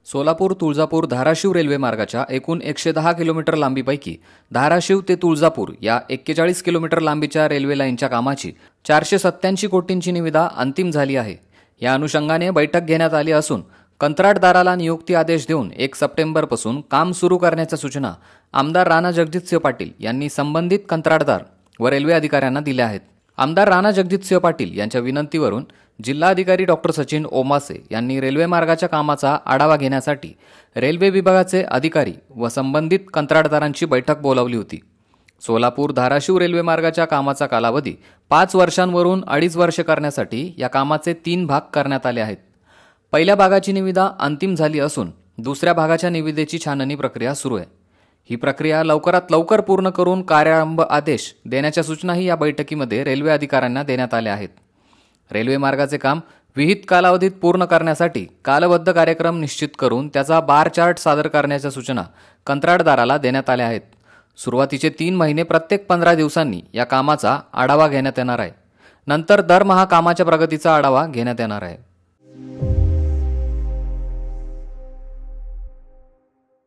Solapur Tuljapur Dharashiv railway मार्गाच्या एकूण 110 kilometre लांबीपैकी Dharashiv ते तुळजापूर या 41 किलोमीटर लांबीच्या रेल्वे लाईनच्या कामाची 487 कोटींची निविदा अंतिम झाली आहे। या अनुषंगाने बैठक घेण्यात आली असून कंत्राटदाराला नियुक्ती आदेश देऊन 1 सप्टेंबरपासून काम सुरू करण्याच्या सूचना आमदार राणा जगजितसिंह पाटील यांनी संबंधित कंत्राटदार व रेल्वे अधिकाऱ्यांना दिल्या आहेत। आमदार राणा जगजितसिंह पाटील यांच्या विनंतीवरून जिल्हाधिकारी डॉक्टर सचिन ओमासे यांनी रेल्वे मार्गाच्या कामाचा आढावा घेण्यासाठी रेल्वे विभागाचे अधिकारी व संबंधित कंत्राटदारांची बैठक बोलावली होती। सोलापूर धाराशिव रेल्वे मार्गाच्या कामाचा कालावधी 5 वर्षांवरून 2.5 वर्ष करण्यासाठी या कामाचे 3 भाग करण्यात आले आहेत। पहिल्या भागाची निविदा अंतिम झाली असून दुसऱ्या भागाच्या निविदेची छाननी प्रक्रिया सुरू आहे। ही प्रक्रिया लवकरात लवकर पूर्ण करून कार्यारंभ आदेश देण्याच्या सूचनाही या बैठकीमध्ये रेल्वे अधिकाऱ्यांना देण्यात आल्या आहेत। रेल्वे मार्गाचे काम विहित कालावधीत पूर्ण करण्यासाठी कालबद्ध कार्यक्रम निश्चित करून त्याचा बार चार्ट सादर करण्याच्या सूचना कंत्राटदाराला देण्यात आल्या आहेत। सुरुवातीचे 3 महिने प्रत्येक 15 दिवसांनी या कामाचा आढावा घेण्यात येणार आहे। नंतर दरमहा कामाच्या प्रगतीचा आढावा घेण्यात येणार आहे।